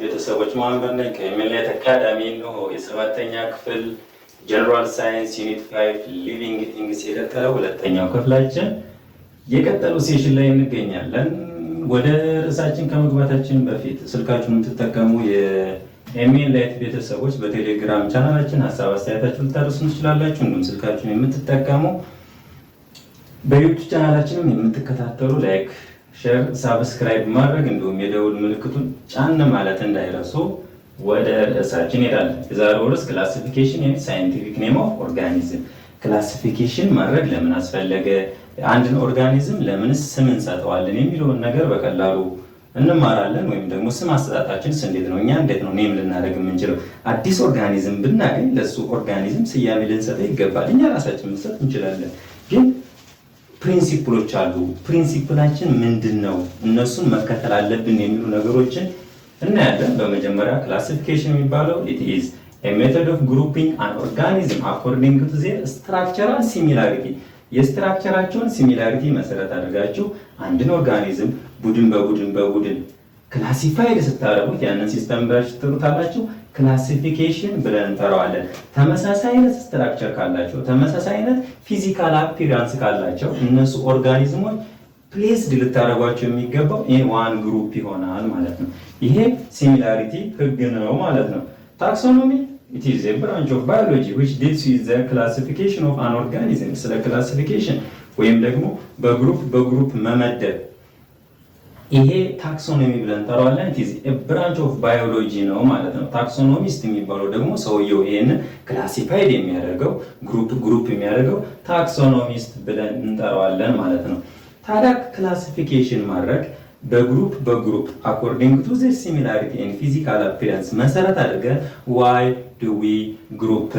ቤተሰቦች ማንበር ነኝ ከኤምኤልኤት አካዳሚ ነው። የሰባተኛ ክፍል ጀነራል ሳይንስ ዩኒት 5 ሊቪንግ ቲንግስ የቀጠለው ሁለተኛው ክፍላችን የቀጠለው ሴሽን ላይ እንገኛለን። ወደ ርዕሳችን ከመግባታችን በፊት ስልካችሁን የምትጠቀሙ የኤምኤልኤት ቤተሰቦች በቴሌግራም ቻናላችን ሀሳብ አስተያየታችሁን ልታደርሱን ትችላላችሁ። እንዲሁም ስልካችሁን የምትጠቀሙ በዩቲዩብ ቻናላችንም የምትከታተሉ ላይክ፣ ሼር፣ ሳብስክራይብ ማድረግ እንዲሁም የደውል ምልክቱን ጫን ማለት እንዳይረሱ። ወደ ርዕሳችን እንሄዳለን። የዛሬው ርዕስ ክላሲፊኬሽን ኤንድ ሳይንቲፊክ ኔም ኦፍ ኦርጋኒዝም። ክላሲፊኬሽን ማድረግ ለምን አስፈለገ፣ አንድን ኦርጋኒዝም ለምንስ ስም እንሰጠዋለን የሚለውን ነገር በቀላሉ እንማራለን። ወይም ደግሞ ስም አሰጣጣችንስ እንዴት ነው፣ እኛ እንዴት ነው ኔም ልናደርግ የምንችለው? አዲስ ኦርጋኒዝም ብናገኝ ለሱ ኦርጋኒዝም ስያሜ ልንሰጠው ይገባል። እኛ ራሳችን መስጠት እንችላለን፣ ግን ፕሪንሲፕሎች አሉ። ፕሪንሲፕላችን ምንድን ነው? እነሱን መከተል አለብን የሚሉ ነገሮችን እናያለን። በመጀመሪያ ክላሲፊኬሽን የሚባለው it is a method of grouping an organism according to their structural similarity። የስትራክቸራቸውን ሲሚላሪቲ መሰረት አድርጋችሁ አንድን ኦርጋኒዝም ቡድን በቡድን ክላሲፋይድ ስታደርጉት ያንን ሲስተም ብላችሁ ትጠሩታላችሁ ክላሲፊኬሽን ብለን እንጠራዋለን። ተመሳሳይ አይነት ስትራክቸር ካላቸው፣ ተመሳሳይ አይነት ፊዚካል አፒራንስ ካላቸው እነሱ ኦርጋኒዝሞች ፕሌስድ ልታደርጓቸው የሚገባው ኢን ዋን ግሩፕ ይሆናል ማለት ነው። ይሄ ሲሚላሪቲ ህግ ነው ማለት ነው። ታክሶኖሚ it is a branch of biology which deals with the classification of an organism። ስለ ክላሲፊኬሽን ወይም ደግሞ በግሩፕ መመደብ ይሄ ታክሶኖሚ ብለን እንጠራዋለን። it is a branch of biology ነው ማለት ነው። ታክሶኖሚስት የሚባለው ደግሞ ሰውየው ይሄንን ክላሲፋይድ የሚያደርገው ግሩፕ የሚያደርገው ታክሶኖሚስት ብለን እንጠራዋለን ማለት ነው። ታዲያ ክላሲፊኬሽን ማድረግ በግሩፕ according to their similarity and physical appearance መሰረት አድርገን why do we group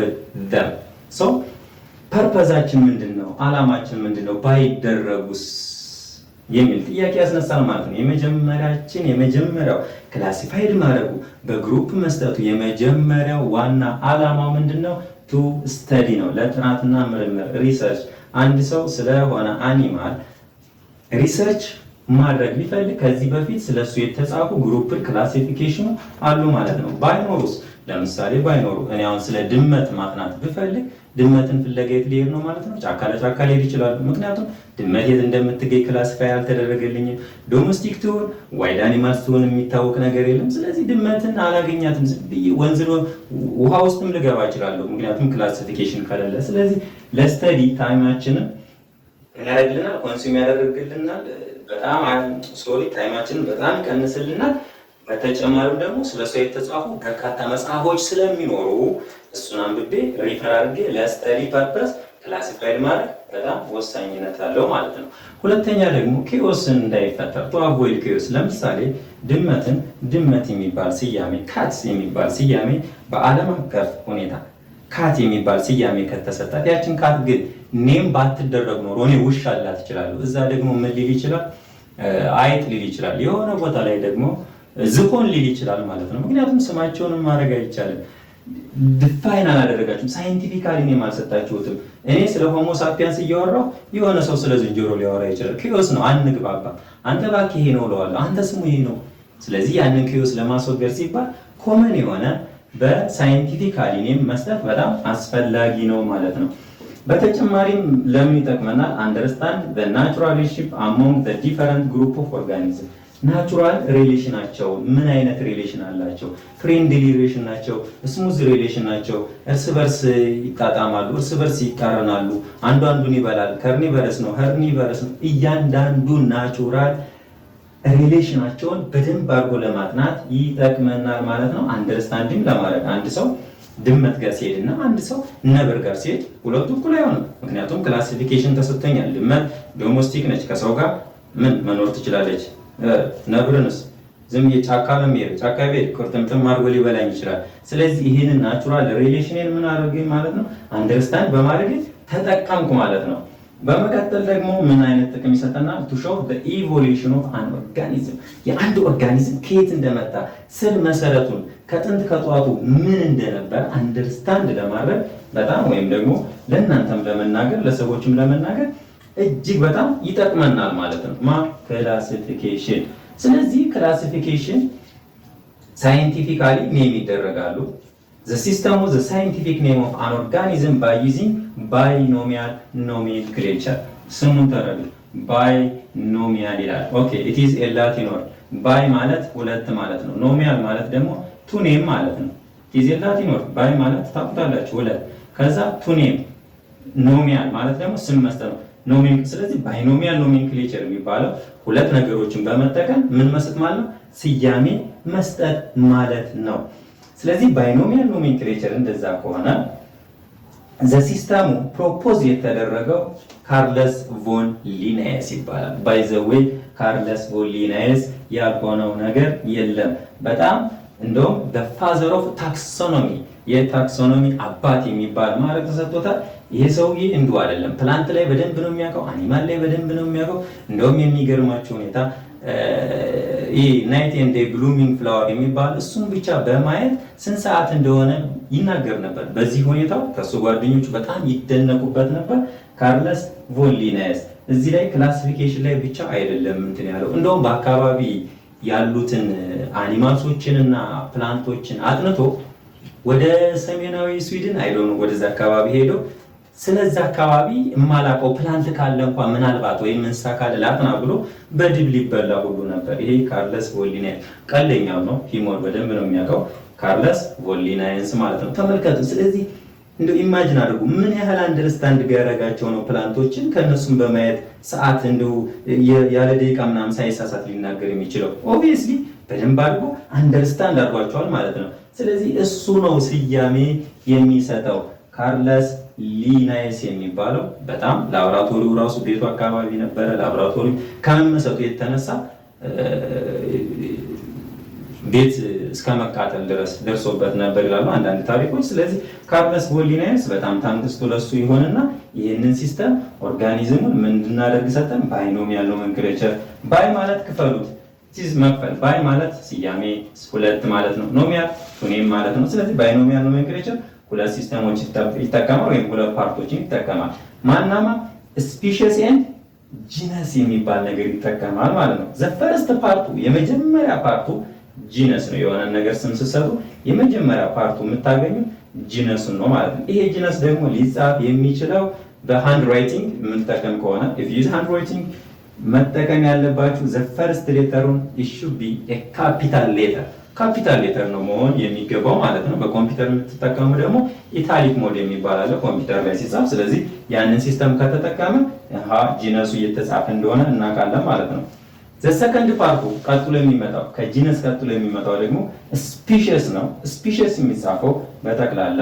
them? so ፐርፐዛችን ምንድነው? አላማችን ምንድነው? ባይደረጉስ የሚል ጥያቄ ያስነሳል ማለት ነው። የመጀመሪያው ክላሲፋይድ ማድረጉ በግሩፕ መስጠቱ የመጀመሪያው ዋና አላማው ምንድነው? to study ነው፣ ለጥናትና ምርምር ሪሰርች። አንድ ሰው ስለሆነ አኒማል ሪሰርች ማድረግ ቢፈልግ ከዚህ በፊት ስለሱ የተጻፉ ግሩፕ ክላሲፊኬሽኑ አሉ ማለት ነው። ባይኖሩስ? ለምሳሌ ባይኖሩ እኔ አሁን ስለ ድመት ማጥናት ብፈልግ ድመትን ፍለጋ የት ልሄድ ነው ማለት ነው? ጫካ ለጫካ ልሄድ ይችላሉ። ምክንያቱም ድመት የት እንደምትገኝ ክላሲፋይ አልተደረገልኝም። ዶሜስቲክ ትሁን ዋይልድ አኒማልስ ትሁን የሚታወቅ ነገር የለም። ስለዚህ ድመትን አላገኛትም። ወንዝ ውሃ ውስጥም ልገባ እችላለሁ፣ ምክንያቱም ክላሲፊኬሽን ከሌለ። ስለዚህ ለስተዲ ታይማችንን ያደርግልናል፣ ኮንሱም ያደርግልናል። በጣም ሶሪ ታይማችንን በጣም ይቀንስልናል። በተጨማሪም ደግሞ ስለሱ የተጻፉ በርካታ መጽሐፎች ስለሚኖሩ እሱን አንብቤ ሪፈር አድርጌ ለስተዲ ፐርፐስ ክላሲፋይድ ማድረግ በጣም ወሳኝነት አለው ማለት ነው። ሁለተኛ ደግሞ ኬኦስን እንዳይፈጠር ቱ አቮይድ ኬኦስ። ለምሳሌ ድመት የሚባል ስያሜ፣ ካትስ የሚባል ስያሜ በዓለም አቀፍ ሁኔታ ካት የሚባል ስያሜ ከተሰጣት ያችን ካት ግን ኔም ባትደረግ ኖሮ እኔ ውሻ ላት እችላለሁ። እዛ ደግሞ ምን ሊል ይችላል? አይጥ ሊል ይችላል። የሆነ ቦታ ላይ ደግሞ ዝሆን ሊል ይችላል ማለት ነው። ምክንያቱም ስማቸውንም ማድረግ አይቻልም። ዲፋይን አላደረጋችሁም፣ ሳይንቲፊካሊ ኔም አልሰጣችሁትም። እኔ ስለ ሆሞ ሳፒያንስ እያወራሁ የሆነ ሰው ስለ ዝንጀሮ ሊያወራ ይችላል። ኪዮስ ነው፣ አንግባባ። አንተ እባክህ ይሄ ነው እለዋለሁ፣ አንተ ስሙ ይሄ ነው። ስለዚህ ያንን ኪዮስ ለማስወገድ ሲባል ኮመን የሆነ በሳይንቲፊካሊ ኔም መስጠት በጣም አስፈላጊ ነው ማለት ነው። በተጨማሪም ለምን ይጠቅመናል? አንደርስታንድ the natural relationship among the different group of organisms። ናቹራል ሪሌሽናቸው ምን አይነት ሪሌሽን አላቸው? ፍሬንድሊ ሪሌሽን ናቸው? ስሙዝ ሪሌሽን ናቸው? እርስ በርስ ይጣጣማሉ? እርስ በርስ ይቃረናሉ? አንዱ አንዱን ይበላል? ከርኒቨረስ ነው? ሄርኒቨረስ ነው? እያንዳንዱ ናቹራል ሪሌሽናቸውን በደንብ አድርጎ ለማጥናት ይጠቅመናል ማለት ነው። አንደርስታንዲንግ ለማድረግ አንድ ሰው ድመት ጋር ሲሄድ እና አንድ ሰው ነብር ጋር ሲሄድ ሁለቱ እኩል አይሆንም። ምክንያቱም ክላሲፊኬሽን ተሰጥቶኛል። ድመት ዶሜስቲክ ነች፣ ከሰው ጋር መኖር ትችላለች። ነብርንስ ዝም የጫካ ነው የሚሄድ፣ ጫካ ቤት ቁርጥምጥም አድርጎ ሊበላኝ ይችላል። ስለዚህ ይህንን ናቹራል ሪሌሽንን ምን አድርገኝ ማለት ነው አንደርስታንድ በማድረግ ተጠቀምኩ ማለት ነው። በመቀጠል ደግሞ ምን አይነት ጥቅም ይሰጠናል? to show the evolution of an organism። የአንድ ኦርጋኒዝም ከየት እንደመጣ ስር መሰረቱን ከጥንት ከጧቱ ምን እንደነበር አንደርስታንድ ለማድረግ በጣም ወይም ደግሞ ለእናንተም ለመናገር ለሰዎችም ለመናገር እጅግ በጣም ይጠቅመናል ማለት ነው። ክላሲፊኬሽን። ስለዚህ ክላሲፊኬሽን ሳይንቲፊካሊ ኔም ይደረጋሉ። the system the scientific name of an organism by using binomial nomenclature ስሙን ተረዱ። ባይኖሚያል ይላል። ኦኬ it is a Latin word ባይ ማለት ሁለት ማለት ነው። ኖሚያል ማለት ደግሞ ቱ ኔም ማለት ነው። it is a Latin word ባይ ማለት ታውቁታላችሁ ሁለት። ከዛ ቱ ኔም ኖሚያል ማለት ደግሞ ስም መስጠት ነው። ስለዚህ ባይኖሚያል ኖሜንክሌቸር የሚባለው ሁለት ነገሮችን በመጠቀም ምን መስጠት ማለት ነው? ስያሜ መስጠት ማለት ነው። ስለዚህ ባይኖሚያል ኖሜንክሌቸር እንደዛ ከሆነ ሲስተሙ ፕሮፖዝ የተደረገው ካርለስ ቮን ሊናየስ ይባላል። ባይ ዘ ዌይ ካርለስ ቮን ሊናየስ ያልሆነው ነገር የለም። በጣም እንደውም ፋዘር ኦፍ ታክሶኖሚ የታክሶኖሚ አባት የሚባል ማዕረግ ተሰጥቶታል። ይሄ ሰውዬ እንዲሁ አይደለም። ፕላንት ላይ በደንብ ነው የሚያውቀው፣ አኒማል ላይ በደንብ ነው የሚያውቀው። እንደውም የሚገርማቸው ሁኔታ ይሄ ናይት ኤንድ ዴይ ብሉሚንግ ፍላወር የሚባል እሱን ብቻ በማየት ስንት ሰዓት እንደሆነ ይናገር ነበር። በዚህ ሁኔታው ከሱ ጓደኞቹ በጣም ይደነቁበት ነበር። ካርለስ ቮን ሊናየስ እዚህ ላይ ክላሲፊኬሽን ላይ ብቻ አይደለም እንትን ያለው፣ እንደውም በአካባቢ ያሉትን አኒማልሶችን እና ፕላንቶችን አጥንቶ ወደ ሰሜናዊ ስዊድን አይዶን ወደዛ አካባቢ ሄዶ ስለዛ አካባቢ የማላውቀው ፕላንት ካለ እንኳን ምናልባት ወይም እንስሳ ካለ ላጥና ብሎ በድብ ሊበላ ሁሉ ነበር። ይሄ ካርለስ ቮን ሊናየስ ቀለኛው ነው። ሂሞር በደንብ ነው የሚያውቀው ካርለስ ቮን ሊናየስ ማለት ነው። ተመልከቱ። ስለዚህ እንደው ኢማጂን አድርጉ ምን ያህል አንደርስታንድ ያደረጋቸው ነው ፕላንቶችን ከነሱም በማየት ሰዓት እንደው ያለ ደቂቃ ምናምን ሳይሳሳት ሊናገር የሚችለው ኦብቪየስሊ በደንብ አድርጎ አንደርስታንድ አድርጓቸዋል ማለት ነው። ስለዚህ እሱ ነው ስያሜ የሚሰጠው ካርለስ ሊናየስ የሚባለው። በጣም ላቦራቶሪው ራሱ ቤቱ አካባቢ ነበረ። ላቦራቶሪው ከመመሰጡ የተነሳ ቤት እስከ መቃጠል ድረስ ደርሶበት ነበር ይላሉ አንዳንድ ታሪኮች። ስለዚህ ካርለስ ቮን ሊናየስ በጣም ታንግስቱ ለሱ ይሆንና ይህንን ሲስተም ኦርጋኒዝሙን ምን እንድናደርግ ሰጠን? ባይኖሚያል ኖሜንክሌቸር። ባይ ማለት ክፈሉት፣ ሲዝ መክፈል። ባይ ማለት ስያሜ ሁለት ማለት ነው። ኖሚያል ኔም ማለት ነው። ስለዚህ ባይኖሚያል ኖሜንክሌቸር ሁለት ሲስተሞች ይጠቀማል ወይም ሁለት ፓርቶችን ይጠቀማል። ማናማ ስፒሺስ ኤንድ ጂነስ የሚባል ነገር ይጠቀማል ማለት ነው። ዘፈርስት ፓርቱ የመጀመሪያ ፓርቱ ጂነስ ነው። የሆነ ነገር ስም ስትሰጡ የመጀመሪያ ፓርቱ የምታገኙት ጂነሱን ነው ማለት ነው። ይሄ ጂነስ ደግሞ ሊጻፍ የሚችለው በሃንድ ራይቲንግ የምንጠቀም ከሆነ if you use hand writing መጠቀም ያለባችሁ ዘፈርስት ሌተሩን it should be a capital letter ካፒታል ሌተር ነው መሆን የሚገባው ማለት ነው። በኮምፒውተር የምትጠቀሙ ደግሞ ኢታሊክ ሞድ የሚባል አለ ኮምፒውተር ላይ ሲጻፍ። ስለዚህ ያንን ሲስተም ከተጠቀመ ጂነሱ እየተጻፈ እንደሆነ እናውቃለን ማለት ነው። ዘሰከንድ ፓርቱ ቀጥሎ የሚመጣው ከጂነስ ቀጥሎ የሚመጣው ደግሞ ስፒሺስ ነው። ስፒሺስ የሚጻፈው በጠቅላላ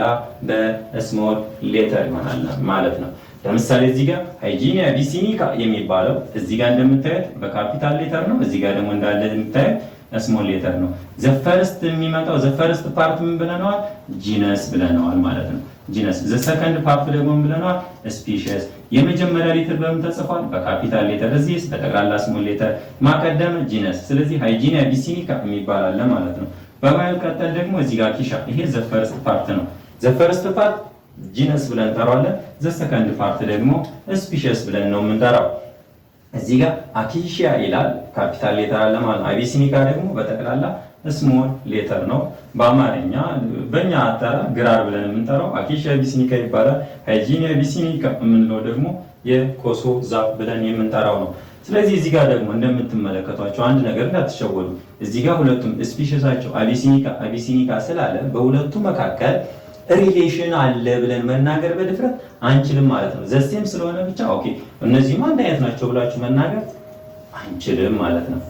በስሞል ሌተር ይሆናል ማለት ነው። ለምሳሌ እዚህ ጋር ሃይጂኒያ ቢሲኒካ የሚባለው እዚህ ጋር እንደምታዩት በካፒታል ሌተር ነው። እዚህ ጋር ደግሞ እንዳለ የምታዩት ስሞል ሌተር ነው። ዘፈርስት የሚመጣው ዘፈርስት ፓርት ምን ብለናል? ጂነስ ብለናል ማለት ነው። ጂነስ ዘሰከንድ ፓርት ደግሞ ምን ብለናል? ስፒሺስ። የመጀመሪያ ሌተር በምን ተጽፏል? በካፒታል ሌተር። እዚህስ በጠቅላላ ስሞል ሌተር ማቀደም ጂነስ። ስለዚህ ሃይጂኒያ ቢሲኒካ የሚባል አለ ማለት ነው። በማይቀጠል ደግሞ እዚህ ጋር ኪሻ፣ ይሄ ዘፈርስት ፓርት ነው። ዘፈርስት ፓርት ጂነስ ብለን እንጠራዋለን። ዘሰከንድ ፓርት ደግሞ ስፒሺስ ብለን ነው የምንጠራው። እዚህ ጋር አኪሺያ ይላል ካፒታል ሌተር አለ ማለት ነው። አቢሲኒካ ደግሞ በጠቅላላ ስሞል ሌተር ነው። በአማርኛ በእኛ አጠራር ግራር ብለን የምንጠራው አኪሺያ አቢሲኒካ ይባላል። ሃይጂኒያ አቢሲኒካ የምንለው ደግሞ የኮሶ ዛፍ ብለን የምንጠራው ነው። ስለዚህ እዚህ ጋር ደግሞ እንደምትመለከቷቸው አንድ ነገር እንዳትሸወዱ። እዚህ ጋር ሁለቱም ስፒሺሳቸው አቢሲኒካ ስላለ በሁለቱ መካከል ሪሌሽን አለ ብለን መናገር በድፍረት አንችልም ማለት ነው። ዘሴም ስለሆነ ብቻ ኦኬ እነዚህም አንድ አይነት ናቸው ብላችሁ መናገር አንችልም ማለት ነው።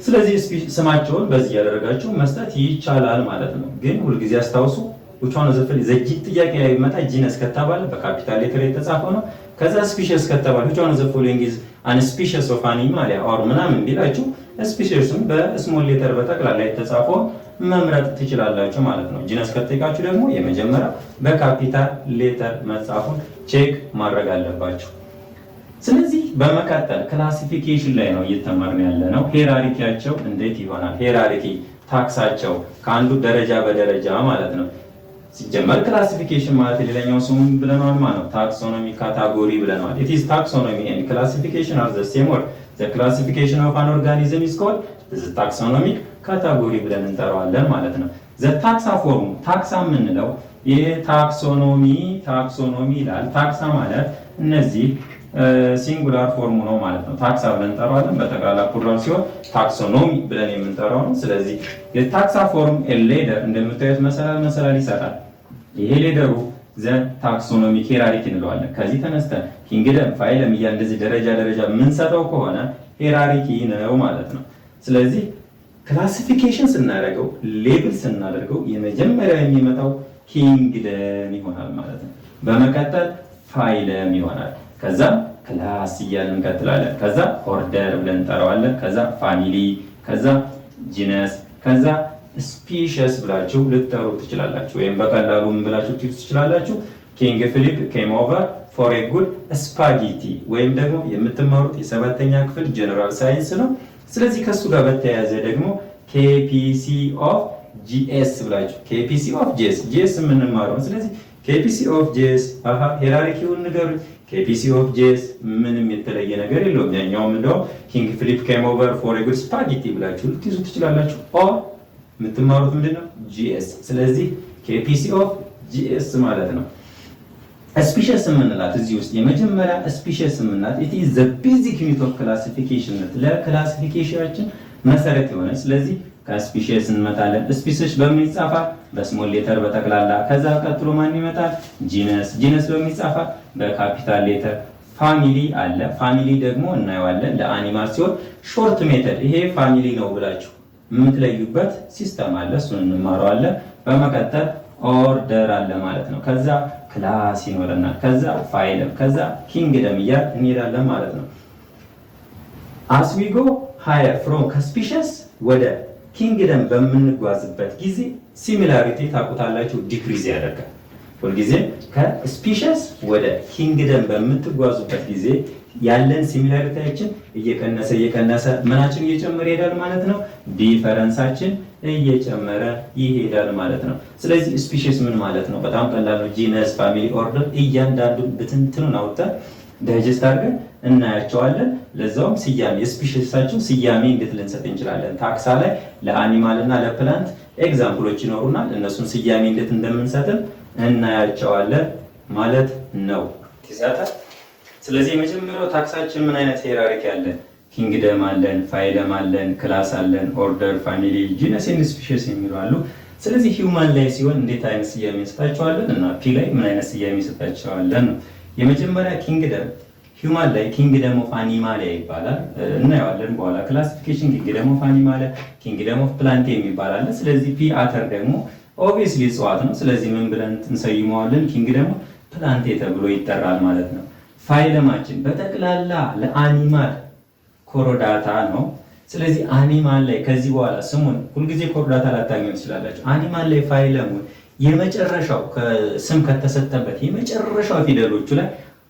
ስለዚህ ስማቸውን በዚህ ያደረጋችሁ መስጠት ይቻላል ማለት ነው። ግን ሁልጊዜ አስታውሱ ውጫውን ዘፈል ዘጂት ጥያቄ ላይ ቢመጣ ጂነስ ከተባለ በካፒታል ሌተር የተጻፈው ነው። ከዛ ስፒሺስ ከተባለ ውጫውን ዘፈል እንግሊዝ አን ስፒሺስ ኦፍ አኒማል ኦር ምናምን ቢላችሁ ስፒሺስን በስሞል ሌተር በጠቅላላ የተጻፈው መምረጥ ትችላላችሁ ማለት ነው። ጂነስ ከተጠቃችሁ ደግሞ የመጀመሪያው በካፒታል ሌተር መጻፉን ቼክ ማድረግ አለባችሁ። ስለዚህ በመቀጠል ክላሲፊኬሽን ላይ ነው እየተማርን ያለ ነው። ሄራሪኪያቸው እንዴት ይሆናል? ሄራሪኪ ታክሳቸው ከአንዱ ደረጃ በደረጃ ማለት ነው። ሲጀመር ክላሲፊኬሽን ማለት ሌላኛው ስሙ ብለናል ማለት ነው። ታክሶኖሚ ካታጎሪ ብለናል። it is taxonomy and classification are the same word. The classification of an organism is called the taxonomic ካታጎሪ ብለን እንጠራዋለን ማለት ነው። ዘ ታክሳ ፎርሙ ታክሳ የምንለው የታክሶኖሚ ይላል። ታክሳ ማለት እነዚህ ሲንጉላር ፎርሙ ነው ማለት ነው። ታክሳ ብለን እንጠራዋለን። በጠቅላላ ፕሉራል ሲሆን ታክሶኖሚ ብለን የምንጠራው ነው። ስለዚህ የታክሳ ፎርም ሌደር እንደምታዩት መሰላል ይሰጣል። ይሄ ሌደሩ ዘ ታክሶኖሚ ሄራሪኪ እንለዋለን። ከዚህ ተነስተን ኪንግደም ፋይለም እያልን እንደዚህ ደረጃ የምንሰጠው ከሆነ ሄራሪኪ ነው ማለት ነው። ስለዚህ ክላሲፊኬሽን ስናደርገው ሌብል ስናደርገው የመጀመሪያው የሚመጣው ኪንግደም ይሆናል ማለት ነው። በመቀጠል ፋይለም ይሆናል። ከዛ ክላስ እያልን እንቀጥላለን። ከዛ ኦርደር ብለን እንጠራዋለን። ከዛ ፋሚሊ፣ ከዛ ጂነስ፣ ከዛ ስፒሸስ ብላችሁ ልትጠሩ ትችላላችሁ። ወይም በቀላሉ ምን ብላችሁ ትችላላችሁ? ኪንግ ፊሊፕ ኬም ኦቨር ፎር ኤ ጉድ ስፓጌቲ ወይም ደግሞ የምትማሩት የሰባተኛ ክፍል ጀነራል ሳይንስ ነው። ስለዚህ ከሱ ጋር በተያያዘ ደግሞ ኬፒሲ ኦፍ ጂኤስ ብላችሁ ኬፒሲ ኦፍ ጂኤስ የምንማረው። ስለዚህ ኬፒሲ ኦፍ ጂኤስ ሄራርኪውን ንገሩኝ። ኬፒሲ ኦፍ ጂኤስ ምንም የተለየ ነገር የለውም። ያኛውም እንደውም ኪንግ ፊሊፕ ኬም ኦቨር ፎር ኤ ጉድ ስፓጌቲ ብላችሁ ልትይዙ ትችላላችሁ። ኦር የምትማሩት ምንድነው? ጂኤስ። ስለዚህ ኬፒሲ ኦፍ ጂኤስ ማለት ነው። ስፒሸስ የምንላት እዚህ ውስጥ የመጀመሪያ ስፒሸስ የምንላት ኢት ኢዝ ዘ ቤዚክ ዩኒት ኦፍ ክላሲፊኬሽን ለክላሲፊኬሽናችን መሰረት የሆነ። ስለዚህ ከስፒሸስ እንመጣለን። ስፒሸስ በምን ይጻፋል? በስሞል ሌተር በጠቅላላ። ከዛ ቀጥሎ ማን ይመጣል? ጂነስ። ጂነስ በምን ይጻፋል? በካፒታል ሌተር። ፋሚሊ አለ። ፋሚሊ ደግሞ እናየዋለን ለአኒማል ሲሆን ሾርት ሜተድ፣ ይሄ ፋሚሊ ነው ብላችሁ የምትለዩበት ሲስተም አለ፣ እሱን እንማረዋለን። በመቀጠል ኦርደር አለ ማለት ነው። ከዛ ክላስ ይኖረናል። ከዛ ፋይለም፣ ከዛ ኪንግደም እያልን እንሄዳለን ማለት ነው። as we go higher from ከስፒሸስ ወደ ኪንግደም በምንጓዝበት ጊዜ ሲሚላሪቲ ታውቁታላችሁ፣ ዲክሪዝ ያደርጋል። ሁልጊዜ ከስፒሸስ ወደ ኪንግደም በምትጓዙበት ጊዜ ያለን ሲሚላሪቲያችን እየቀነሰ ምናችን እየጨመረ ይሄዳል ማለት ነው። ዲፈረንሳችን እየጨመረ ይሄዳል ማለት ነው። ስለዚህ ስፒሺስ ምን ማለት ነው? በጣም ቀላል ነው። ጂነስ፣ ፋሚሊ፣ ኦርደር እያንዳንዱን ብትንትኑን አውጥተን ዳይጀስት አድርገን እናያቸዋለን። ለዛውም ስያሜ የስፒሺሳቸው ስያሜ እንዴት ልንሰጥ እንችላለን? ታክሳ ላይ ለአኒማል እና ለፕላንት ኤግዛምፕሎች ይኖሩናል። እነሱን ስያሜ እንዴት እንደምንሰጥም እናያቸዋለን ማለት ነው። ስለዚህ የመጀመሪያው ታክሳችን ምን አይነት ሄራርኪ አለን? ኪንግደም አለን፣ ፋይለም አለን፣ ክላስ አለን፣ ኦርደር፣ ፋሚሊ፣ ጂነስ ኤንድ ስፒሺስ የሚሉ አሉ። ስለዚህ ሂውማን ላይ ሲሆን እንዴት አይነት ስያሜ እንሰጣቸዋለን እና ፒ ላይ ምን አይነት ስያሜ እንሰጣቸዋለን ነው። የመጀመሪያ ኪንግደም ሂውማን ላይ ኪንግደም ኦፍ አኒማሊያ ይባላል። እናየዋለን በኋላ ክላሲፊኬሽን። ኪንግደም ኦፍ አኒማሊያ፣ ኪንግደም ኦፍ ፕላንት የሚባል አለ። ስለዚህ ፒ አተር ደግሞ ኦብቪየስሊ እጽዋት ነው። ስለዚህ ምን ብለን እንሰይመዋለን? ኪንግደም ኦፍ ፕላንቴ ተብሎ ይጠራል ማለት ነው። ፋይለማችን በጠቅላላ ለአኒማል ኮሮዳታ ነው። ስለዚህ አኒማል ላይ ከዚህ በኋላ ስሙን ሁልጊዜ ኮሮዳታ ላታገኙ ትችላላችሁ። አኒማል ላይ ፋይለሙን የመጨረሻው ስም ከተሰጠበት የመጨረሻው ፊደሎቹ ላይ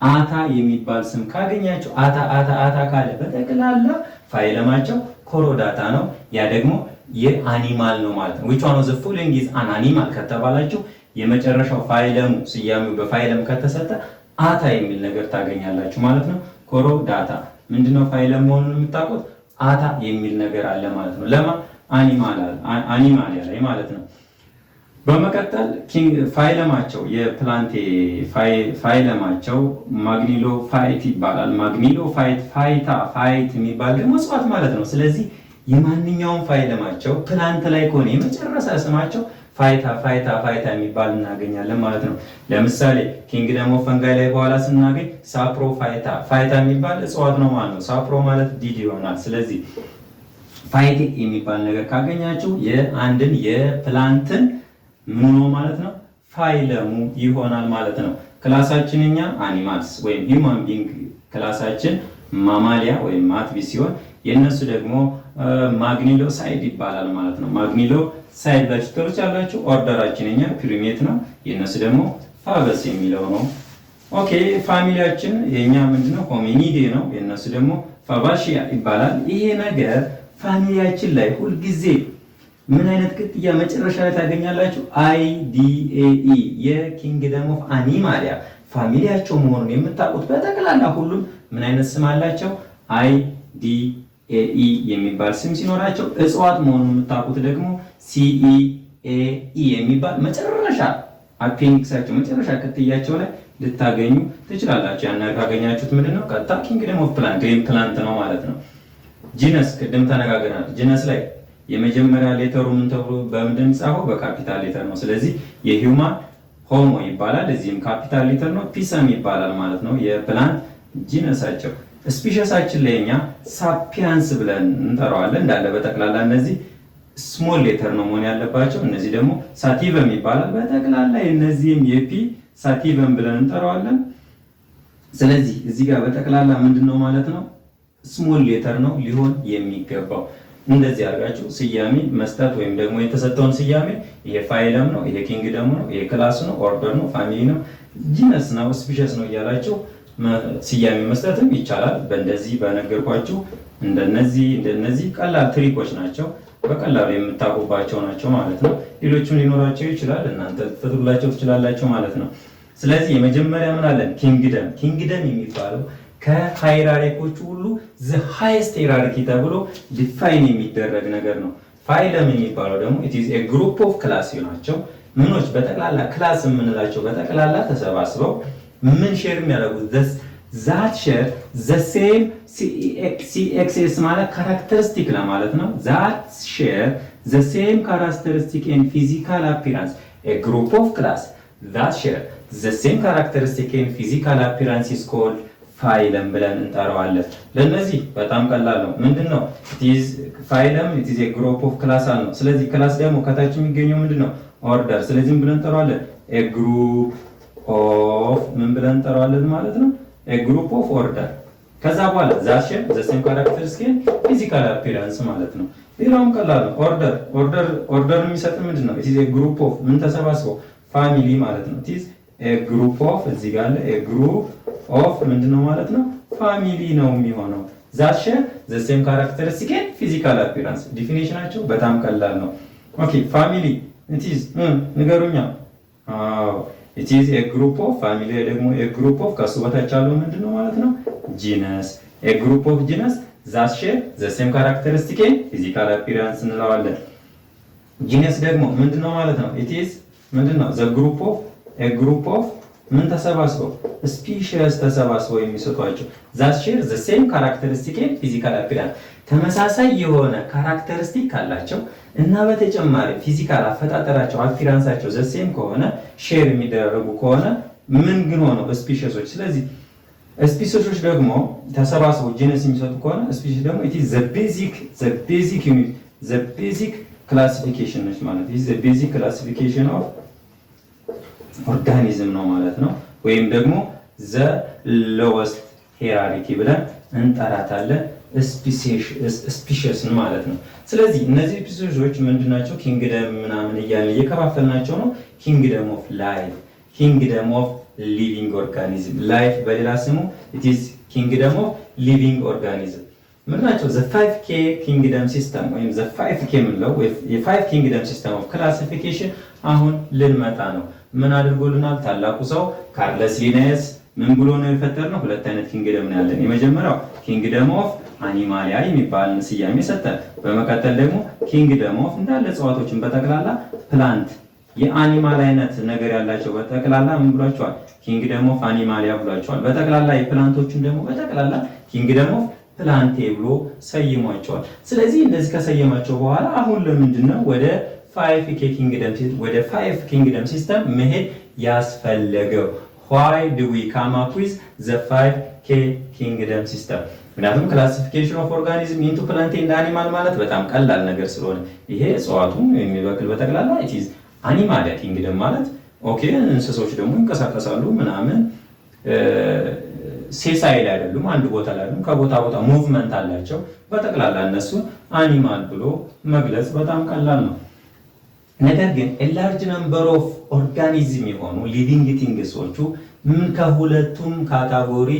አታ የሚባል ስም ካገኛችሁ አታ ካለ በጠቅላላ ፋይለማቸው ኮሮዳታ ነው። ያ ደግሞ የአኒማል ነው ማለት ነው። which one of the following is an animal ከተባላችሁ የመጨረሻው ፋይለሙ ስያሜው በፋይለም ከተሰጠ አታ የሚል ነገር ታገኛላችሁ ማለት ነው። ኮሮዳታ ምንድነው? ፋይለም መሆኑን የምታውቁት አታ የሚል ነገር አለ ማለት ነው። ለማ አኒማሊያ ላይ ማለት ነው። በመቀጠል ፋይለማቸው የፕላንቴ ፋይለማቸው ማግኒሎ ፋይት ይባላል። ማግኒሎ ፋይት የሚባል ደግሞ እጽዋት ማለት ነው። ስለዚህ የማንኛውም ፋይለማቸው ፕላንት ላይ ከሆነ የመጨረሻ ስማቸው ፋይታ የሚባል እናገኛለን ማለት ነው። ለምሳሌ ኪንግደም ኦፍ ፈንጋይ ላይ በኋላ ስናገኝ ሳፕሮ ፋይታ የሚባል እጽዋት ነው ማለት ነው። ሳፕሮ ማለት ዲድ ይሆናል። ስለዚህ ፋይት የሚባል ነገር ካገኛችሁ የአንድን የፕላንትን ምን ነው ማለት ነው? ፋይለሙ ይሆናል ማለት ነው። ክላሳችን እኛ አኒማልስ ወይም ሂውማን ቢንግ ክላሳችን ማማሊያ ወይም ማትቢ ሲሆን የነሱ ደግሞ ማግኒሎ ሳይድ ይባላል ማለት ነው። ማግኒሎ ሳይድ ቨጅተሮች ያላችሁ ኦርደራችን እኛ ፕሪሜት ነው። የነሱ ደግሞ ፋገስ የሚለው ነው። ኦኬ ፋሚሊያችን የኛ ምንድነው? ሆሚኒዴ ነው። የነሱ ደግሞ ፋባሺያ ይባላል። ይሄ ነገር ፋሚሊያችን ላይ ሁልጊዜ ምን አይነት ቅጥያ መጨረሻ ላይ ታገኛላችሁ? አይዲኤኢ የኪንግደም ኦፍ አኒማሊያ ፋሚሊያቸው መሆኑን የምታውቁት በጠቅላላ ሁሉም ምን አይነት ስም አላቸው? አይዲኤኢ ኤኢ የሚባል ስም ሲኖራቸው እጽዋት መሆኑን የምታውቁት ደግሞ ሲኢኤኢ የሚባል መጨረሻ አፔንዲክሳቸው መጨረሻ ቅጥያቸው ላይ ልታገኙ ትችላላችሁ። ያን ካገኛችሁት ምንድነው ቀጥታ ኪንግደም ኦፍ ፕላንት ወይም ፕላንት ነው ማለት ነው። ጂነስ ቅድም ተነጋግረናል። ጂነስ ላይ የመጀመሪያ ሌተሩ ምን ተብሎ በምንድን ጻፈው? በካፒታል ሌተር ነው። ስለዚህ የሂውማን ሆሞ ይባላል። እዚህም ካፒታል ሌተር ነው። ፒሰም ይባላል ማለት ነው የፕላንት ጂነሳቸው። ስፒሸሳችን ላይ እኛ ሳፒያንስ ብለን እንጠራዋለን። እንዳለ በጠቅላላ እነዚህ ስሞል ሌተር ነው መሆን ያለባቸው። እነዚህ ደግሞ ሳቲቨም ይባላል። በጠቅላላ እነዚህም የፒ ሳቲቨም ብለን እንጠራዋለን። ስለዚህ እዚህ ጋር በጠቅላላ ምንድነው ማለት ነው? ስሞል ሌተር ነው ሊሆን የሚገባው። እንደዚህ አድርጋችሁ ስያሜ መስጠት ወይም ደግሞ የተሰጠውን ስያሜ ይሄ ፋይለም ነው፣ ይሄ ኪንግደም ነው፣ ይሄ ክላስ ነው፣ ኦርደር ነው፣ ፋሚሊ ነው፣ ጂነስ ነው፣ ስፒሸስ ነው እያላችሁ ስያሜ መስጠትም ይቻላል። በእንደዚህ በነገርኳችሁ እንደነዚህ ቀላል ትሪኮች ናቸው። በቀላሉ የምታውቁባቸው ናቸው ማለት ነው። ሌሎችም ሊኖራቸው ይችላል። እናንተ ትፈቱላቸው ትችላላችሁ ማለት ነው። ስለዚህ የመጀመሪያ ምን አለን? ኪንግደም። ኪንግደም የሚባለው ከሃይራርኪዎቹ ሁሉ ዘ ሃይስት ሃይራርኪ ተብሎ ዲፋይን የሚደረግ ነገር ነው። ፋይለም የሚባለው ደግሞ it is a group of class ናቸው። ምኖች በጠቅላላ ክላስ የምንላቸው በጠቅላላ ተሰባስበው ምን ሼር የሚያደርጉት that share the same CXS ማለት ካራክተሪስቲክ ለማለት ነው። that share the same characteristic and physical appearance a group of class that share the same characteristic and physical appearance is called ፋይለም ብለን እንጠራዋለን። ለነዚህ በጣም ቀላል ነው። ምንድነው ፋይለም it is a group of class ነው። ስለዚህ ክላስ ደግሞ ከታች የሚገኘው ምንድነው? ኦርደር። ስለዚህ ምን ብለን እንጠራዋለን? a group of ምን ብለን እንጠራዋለን ማለት ነው? a group of order። ከዛ በኋላ that share the same characteristic and physical appearance ማለት ነው። ሌላውም ቀላል ነው። ኦርደር የሚሰጥ ምንድነው? it is a group of ምን ተሰባስበው ፋሚሊ ማለት ነው። it is a group of እዚህ ጋር አለ a group of ምንድነው ማለት ነው? ፋሚሊ ነው የሚሆነው። that share the same characteristic and physical appearance ዲፊኒሽናቸው በጣም ቀላል ነው። ኦኬ ፋሚሊ it is ንገሩኛ። it is a group of ፋሚሊ ደግሞ a group of ከሱ በታች ያለው ምንድነው ማለት ነው? genus a group of genus that share the same characteristic and physical appearance እንለዋለን። genus ደግሞ ምንድነው ማለት ነው? it is ምንድነው? the group of a group of ምን ተሰባስበው ስፒሺስ ተሰባስበው የሚሰጧቸው that share the same characteristic and physical appearance ተመሳሳይ የሆነ ካራክተሪስቲክ ካላቸው እና በተጨማሪ ፊዚካል አፈጣጠራቸው አፒራንሳቸው the same ከሆነ ሼር የሚደረጉ ከሆነ ምን ግን ሆነው ስፒሺሶች። ስለዚህ ስፒሺሶች ደግሞ ተሰባስበው ጂነስ የሚሰጡ ከሆነ ስፒሺስ ደግሞ it is the basic classification ነች ማለት is the basic classification of ኦርጋኒዝም ነው ማለት ነው። ወይም ደግሞ ዘ ሎወስት ሄራርኪ ብለን እንጠራታለን ስፒሺስ ማለት ነው። ስለዚህ እነዚህ ስፒሺሶች ምንድናቸው? ኪንግደም ምናምን እያልን እየከፋፈልናቸው ነው። ኪንግደም ኦፍ ላይፍ፣ ኪንግደም ኦፍ ሊቪንግ ኦርጋኒዝም። ላይፍ በሌላ ስሙ it is ኪንግደም ኦፍ ሊቪንግ ኦርጋኒዝም ምንድናቸው? ዘ 5K ኪንግደም ሲስተም ወይም ዘ 5K ምንለው የ5 ኪንግደም ሲስተም ኦፍ ክላሲፊኬሽን አሁን ልንመጣ ነው። ምን አድርጎልናል? ታላቁ ሰው ካርለስ ሊነስ ምን ብሎ ነው የፈጠርነው? ሁለት አይነት ኪንግደም ነው ያለን። የመጀመሪያው ኪንግደም ኦፍ አኒማሊያ የሚባል ስያሜ ሰጠ። በመቀጠል ደግሞ ኪንግደም ኦፍ እንዳለ እጽዋቶችን በጠቅላላ ፕላንት የአኒማል አይነት ነገር ያላቸው በጠቅላላ ምን ብሏቸዋል? ኪንግደም ኦፍ አኒማሊያ ብሏቸዋል። በጠቅላላ የፕላንቶችን ደግሞ በጠቅላላ ኪንግደም ኦፍ ፕላንቴ ብሎ ሰይሟቸዋል። ስለዚህ እንደዚህ ከሰየማቸው በኋላ አሁን ለምንድነው ወደ 5K ኪንግደም ሲስተም መሄድ ያስፈለገው? why do we come up with the 5K ኪንግደም ሲስተም? ምክንያቱም ክላሲፊኬሽን ኦፍ ኦርጋኒዝም ኢንቱ ፕላንት ኤንድ አኒማል ማለት በጣም ቀላል ነገር ስለሆነ ይሄ እጽዋቱ የሚበቅል በጠቅላላ it is አኒማል ኪንግደም ማለት ኦኬ። እንስሶች ደግሞ ይንቀሳቀሳሉ ምናምን ሴሳይል አይደሉም፣ አንድ ቦታ ላይ አይደሉም፣ ከቦታ ቦታ ሙቭመንት አላቸው። በጠቅላላ እነሱ አኒማል ብሎ መግለጽ በጣም ቀላል ነው። ነገር ግን a large number of organism የሆኑ ሊቪንግ ቲንግሶቹ ምን ከሁለቱም ካታጎሪ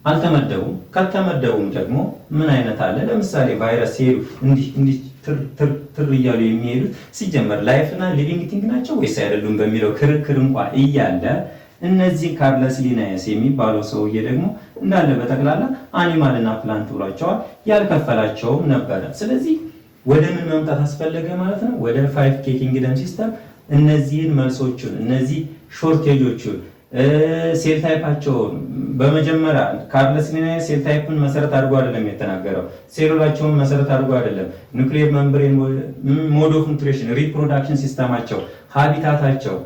አልተመደቡም። ካልተመደቡም ደግሞ ምን አይነት አለ? ለምሳሌ ቫይረስ ሄዱ እንዲህ ትር እያሉ የሚሄዱት ሲጀመር ላይፍ እና ሊቪንግ ቲንግ ናቸው ወይስ አይደሉም በሚለው ክርክር እንኳን እያለ እነዚህ ካርለስ ሊናየስ የሚባለው ሰውዬ ደግሞ እንዳለ በጠቅላላ አኒማል እና ፕላንት ብሏቸዋል። ያልከፈላቸውም ነበረ። ስለዚህ ወደ ምን መምጣት አስፈለገ ማለት ነው? ወደ 5K ኪንግደም ሲስተም እነዚህን መልሶቹን እነዚህ ሾርቴጆቹን ሴል ታይፓቸውን በመጀመሪያ ካርለስ ሊናየስ ሴል ታይፕን መሰረት አድርጎ አይደለም የተናገረው። ሴሉላቸውን መሰረት አድርጎ አይደለም። ኑክሊየር መምብሬን፣ ሞድ ኦፍ ኒውትሪሽን፣ ሪፕሮዳክሽን ሲስተማቸው፣ ሃቢታታቸው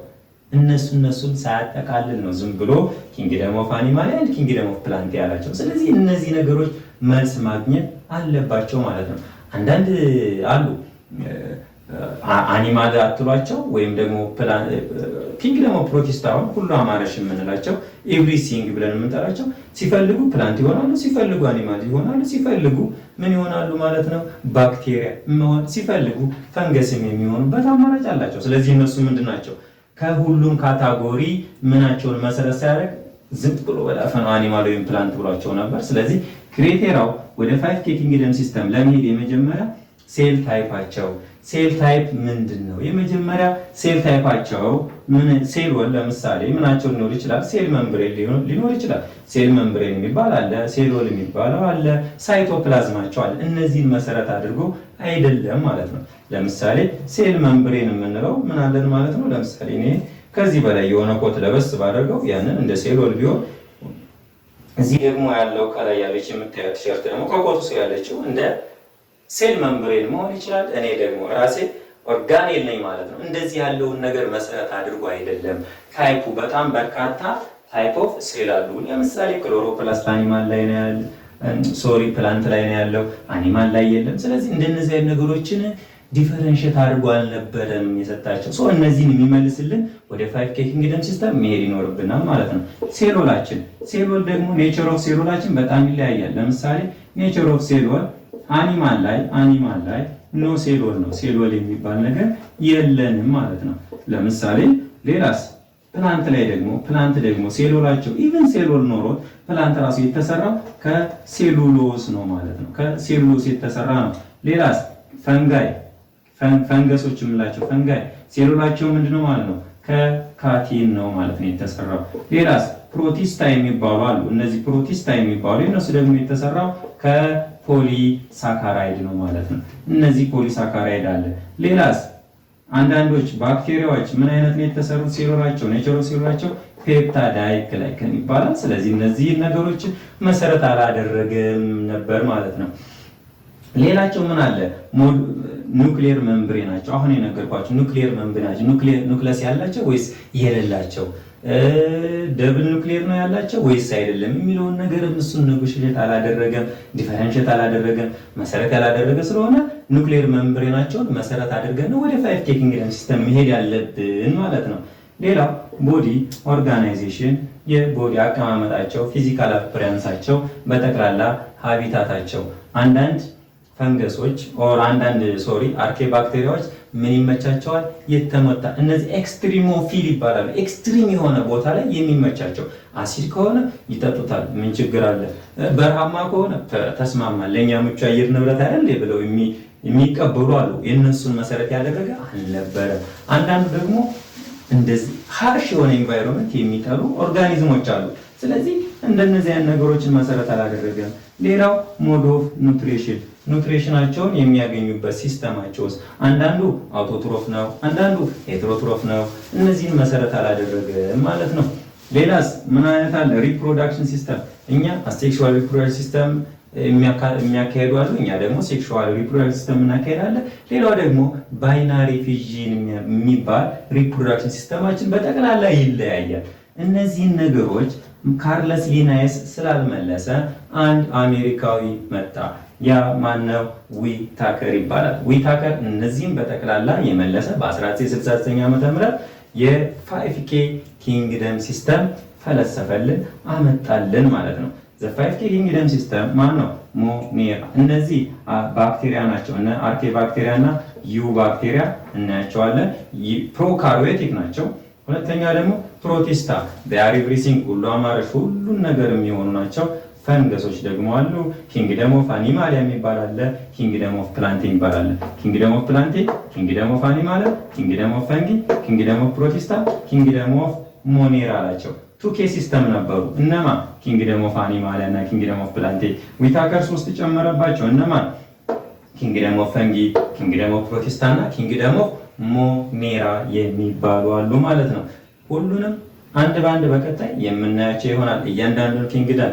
እነሱን ሳያጠቃልል ነው ዝም ብሎ ኪንግደም ኦፍ አኒማል ኤንድ ኪንግደም ኦፍ ፕላንት ያላቸው። ስለዚህ እነዚህ ነገሮች መልስ ማግኘት አለባቸው ማለት ነው። አንዳንድ አሉ አኒማል አትሏቸው ወይም ደግሞ ኪንግደም ኦፍ ፕሮቲስታ ሁሉ አማረሽ የምንላቸው ኤቭሪሲንግ ብለን የምንጠራቸው ሲፈልጉ ፕላንት ይሆናሉ፣ ሲፈልጉ አኒማል ይሆናሉ፣ ሲፈልጉ ምን ይሆናሉ ማለት ነው ባክቴሪያ መሆን፣ ሲፈልጉ ፈንገስም የሚሆኑበት አማራጭ አላቸው። ስለዚህ እነሱ ምንድን ናቸው? ከሁሉም ካታጎሪ ምናቸውን መሰረት ሳያደርግ ዝም ብሎ በዳፈነው አኒማል ወይም ፕላንት ብሏቸው ነበር። ስለዚህ ክሪቴሪያው ወደ 5K ኪንግደም ሲስተም ለመሄድ የመጀመሪያ ሴል ታይፓቸው ሴል ታይፕ ምንድን ነው? የመጀመሪያ ሴል ታይፓቸው ምን? ሴል ወል ለምሳሌ ምናቸው ሊኖር ይችላል? ሴል መምብሬን ሊኖር ይችላል። ሴል መምብሬን የሚባል አለ፣ ሴል ወል የሚባለው አለ፣ ሳይቶፕላዝማቸው አለ። እነዚህን መሰረት አድርጎ አይደለም ማለት ነው። ለምሳሌ ሴል መምብሬን የምንለው ምን አለን ማለት ነው? ለምሳሌ እኔ ከዚህ በላይ የሆነ ኮት ለበስ ባደረገው ያንን እንደ ሴል ወል ቢሆን፣ እዚህ ደግሞ ያለው ከላይ ያለች የምታዩት ቲሸርት ደግሞ ከኮቱ ስር ያለችው እንደ ሴል መምብሬን መሆን ይችላል። እኔ ደግሞ ራሴ ኦርጋኔል ነኝ ማለት ነው። እንደዚህ ያለውን ነገር መሰረት አድርጎ አይደለም። ታይፑ በጣም በርካታ ታይፕ ኦፍ ሴል አሉ። ለምሳሌ ክሎሮፕላስት አኒማል ላይ ነው ያለው፣ ፕላንት ላይ ነው ያለው፣ አኒማል ላይ የለም። ስለዚህ እንደነዚህ አይነት ነገሮችን ዲፈረንሽት አድርጎ አልነበረም የሰጣቸው። እነዚህን የሚመልስልን ወደ 5K ኪንግደም ሲስተም መሄድ ይኖርብናል ማለት ነው። ሴሎላችን ሴሎል ደግሞ ኔቸር ኦፍ ሴሎላችን በጣም ይለያያል። ለምሳሌ ኔቸር ኦፍ ሴሎል አኒማል ላይ ኖ ሴሎል ነው፣ ሴሎል የሚባል ነገር የለንም ማለት ነው። ለምሳሌ ሌላስ ፕላንት ላይ ደግሞ ሴሎላቸው ኢቭን ሴሎል ኖሮት ፕላንት ራሱ የተሰራው ከሴሉሎስ ነው ማለት ነው። ከሴሉሎስ የተሰራ ነው። ሌላስ ፈንገሶች የምንላቸው ፈንጋይ ሴሎላቸው ምንድነው ማለት ነው? ከካቲን ነው ማለት ነው የተሰራው። ሌላስ ፕሮቲስታ የሚባሉ አሉ። እነዚህ ፕሮቲስታ የሚባሉ እነሱ ደግሞ የተሰራው ከፖሊሳካራይድ ነው ማለት ነው። እነዚህ ፖሊሳካራይድ አለ። ሌላስ አንዳንዶች ባክቴሪያዎች ምን አይነት ነው የተሰሩት? ሴሎላቸው ኔቸር ኦፍ ሴሎላቸው ፔፕታይድ ይባላል። ስለዚህ እነዚህ ነገሮች መሰረት አላደረገም ነበር ማለት ነው። ሌላቸው ምን አለ? ኑክሊየር መምብሬናቸው አሁን የነገርኳቸው ኑክሊየር መምብሬናቸው ኑክለስ ያላቸው ወይስ የሌላቸው፣ ደብል ኑክሊየር ነው ያላቸው ወይስ አይደለም የሚለውን ነገር እሱን ኔጎሽዬት አላደረገም፣ ዲፈረንሺየት አላደረገም። መሰረት ያላደረገ ስለሆነ ኑክሊየር መምብሬናቸውን መሰረት አድርገን ነው ወደ 5K ኪንግደም ሲስተም መሄድ ያለብን ማለት ነው። ሌላው ቦዲ ኦርጋናይዜሽን፣ የቦዲ አቀማመጣቸው፣ ፊዚካል አፒራንሳቸው፣ በጠቅላላ ሃቢታታቸው አንዳንድ ፈንገሶች አርኬ ባክቴሪያዎች ምን ይመቻቸዋል? የተመታ እነዚህ ኤክስትሪሞፊል ይባላሉ። ኤክስትሪም የሆነ ቦታ ላይ የሚመቻቸው አሲድ ከሆነ ይጠጡታል፣ ምን ችግር አለ? በረሃማ ከሆነ ተስማማል፣ ለእኛ ምቹ አየር ንብረት አይደል ብለው የሚቀበሉ አሉ። የእነሱን መሰረት ያደረገ አልነበረም። አንዳንዱ ደግሞ እንደዚህ ሃርሽ የሆነ ኤንቫይሮንመንት የሚጠሉ ኦርጋኒዝሞች አሉ። ስለዚህ እንደነዚህ አይነት ነገሮችን መሰረት አላደረገም። ሌላው ሞድ ኦፍ ኑትሪሽናቸውን የሚያገኙበት ሲስተማቸው ውስጥ አንዳንዱ አውቶትሮፍ ነው፣ አንዳንዱ ሄትሮትሮፍ ነው። እነዚህን መሰረት አላደረገም ማለት ነው። ሌላስ ምን አይነት አለ? ሪፕሮዳክሽን ሲስተም። እኛ አሴክሹዋል ሪፕሮዳክሽን ሲስተም የሚያካሄዱ አሉ፣ እኛ ደግሞ ሴክሹዋል ሪፕሮዳክሽን ሲስተም እናካሄዳለን። ሌላው ደግሞ ባይናሪ ፊዥን የሚባል ሪፕሮዳክሽን ሲስተማችን በጠቅላላ ይለያያል። እነዚህን ነገሮች ካርለስ ሊናየስ ስላልመለሰ አንድ አሜሪካዊ መጣ። ያ ማነው? ዊታከር ይባላል። ዊታከር እነዚህም በጠቅላላ የመለሰ በ1969 ዓ.ም የ5K ኪንግደም ሲስተም ፈለሰፈልን፣ አመጣልን ማለት ነው። ዘ5K ኪንግደም ሲስተም ማነው? ሞኔራ። እነዚህ ባክቴሪያ ናቸው። እነ አርኬ ባክቴሪያ እና ዩ ባክቴሪያ እናያቸዋለን። ፕሮካሪዮቲክ ናቸው። ሁለተኛ ደግሞ ፕሮቲስታ ዲያሪ ብሪሲንግ ሁሉ አማረሽ ሁሉን ነገር የሚሆኑ ናቸው። ፈንገሶች ደግሞ አሉ። ኪንግደም ኦፍ አኒማሊያ የሚባል አለ፣ ኪንግደም ኦፍ ፕላንት የሚባል አለ። ኪንግደም ኦፍ ፕላንት፣ ኪንግደም ኦፍ አኒማሊያ፣ ኪንግደም ኦፍ ፈንጊ፣ ኪንግደም ኦፍ ፕሮቲስታ፣ ኪንግደም ኦፍ ሞኔራ አላቸው። ቱኬ ሲስተም ነበሩ። እነማ ኪንግደም ኦፍ አኒማሊያ እና ኪንግደም ኦፍ ፕላንቴ። ዊታከር 3 ጨመረባቸው። እነማ ኪንግደም ኦፍ ፈንጊ፣ ኪንግደም ኦፍ ፕሮቲስታ እና ኪንግደም ኦፍ ሞኔራ የሚባሉ አሉ ማለት ነው። ሁሉንም አንድ በአንድ በቀጣይ የምናያቸው ይሆናል እያንዳንዱን ኪንግደም